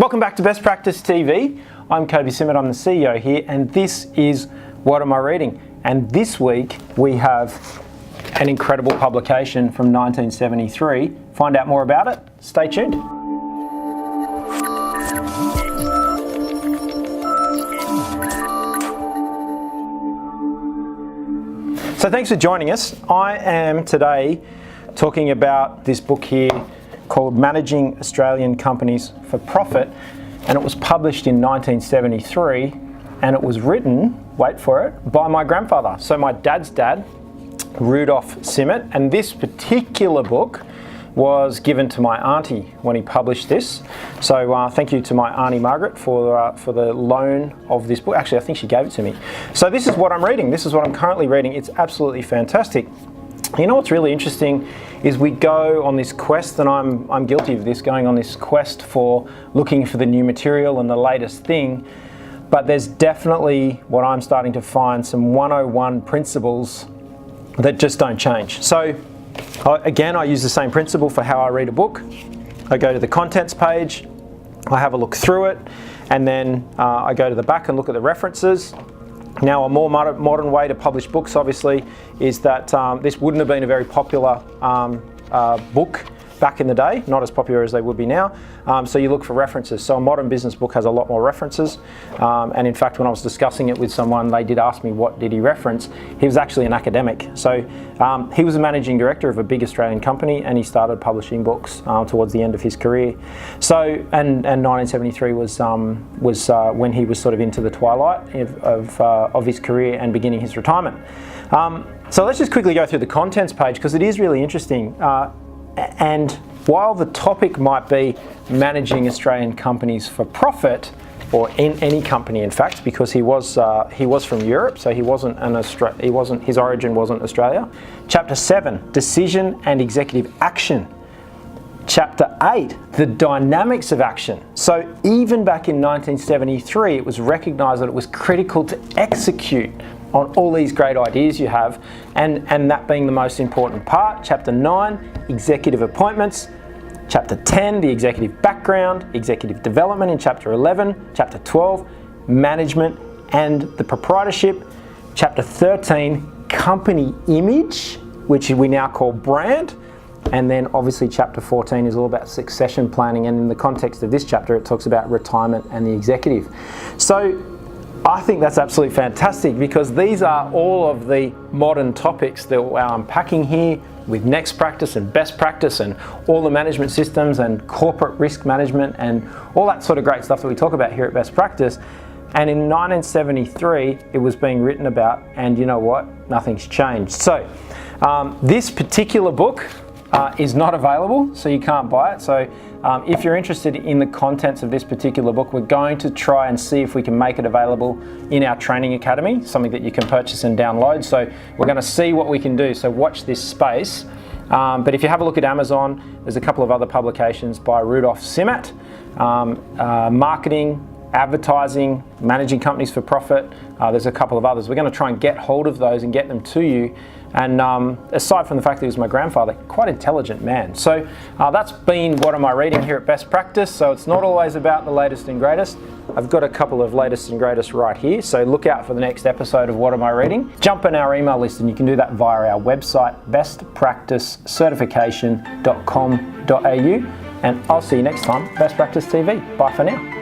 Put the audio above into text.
Welcome back to Best Practice TV. I'm Kobi Simmat, I'm the CEO here, and this is What Am I Reading? And this week we have an incredible publication from 1973. Find out more about it, stay tuned. So thanks for joining us. I am today talking about this book here called Managing Australian Companies for Profit, and it was published in 1973, and it was written, wait for it, by my grandfather. So my dad's dad, Rudolph Simmat, and this particular book was given to my auntie when he published this. So thank you to my auntie Margaret for the loan of this book. Actually, I think she gave it to me. So this is what I'm reading. This is what I'm currently reading. It's absolutely fantastic. You know what's really interesting is we go on this quest, and I'm guilty of this, going on this quest for looking for the new material and the latest thing, but there's definitely, what I'm starting to find, some 101 principles that just don't change. So again, I use the same principle for how I read a book. I go to the contents page, I have a look through it, and then I go to the back and look at the references. Now, a more modern way to publish books, obviously, is that this wouldn't have been a very popular book back in the day, not as popular as they would be now. So you look for references. So a modern business book has a lot more references. And in fact, when I was discussing it with someone, they did ask me what did he reference. He was actually an academic. So he was a managing director of a big Australian company, and he started publishing books towards the end of his career. So, and 1973 was when he was sort of into the twilight of his career and beginning his retirement. So let's just quickly go through the contents page, because it is really interesting. And while the topic might be managing Australian companies for profit, or in any company in fact, because he was from Europe, so he wasn't his origin wasn't Australia. Chapter 7, decision and executive action. Chapter 8, the dynamics of action. So even back in 1973, it was recognised that it was critical to execute on all these great ideas you have, and that being the most important part. Chapter 9, executive appointments. Chapter 10, the executive background, executive development in Chapter 11. Chapter 12, management and the proprietorship. Chapter 13, company image, which we now call brand. And then obviously Chapter 14 is all about succession planning, and in the context of this chapter it talks about retirement and the executive. So I think that's absolutely fantastic, because these are all of the modern topics that we're unpacking here with next practice and best practice and all the management systems and corporate risk management and all that sort of great stuff that we talk about here at Best Practice. And in 1973, it was being written about, and you know what? Nothing's changed. So this particular book is not available, so you can't buy it. So if you're interested in the contents of this particular book, we're going to try and see if we can make it available in our training academy, something that you can purchase and download. So we're going to see what we can do, so watch this space. But if you have a look at Amazon, there's a couple of other publications by Rudolph Simmat, marketing, advertising, managing companies for profit. There's a couple of others. We're going to try and get hold of those and get them to you. And aside from the fact that he was my grandfather, quite intelligent man. So that's been What Am I Reading here at Best Practice. So it's not always about the latest and greatest. I've got a couple of latest and greatest right here. So look out for the next episode of What Am I Reading. Jump in our email list, and you can do that via our website, bestpracticecertification.com.au. And I'll see you next time, Best Practice TV. Bye for now.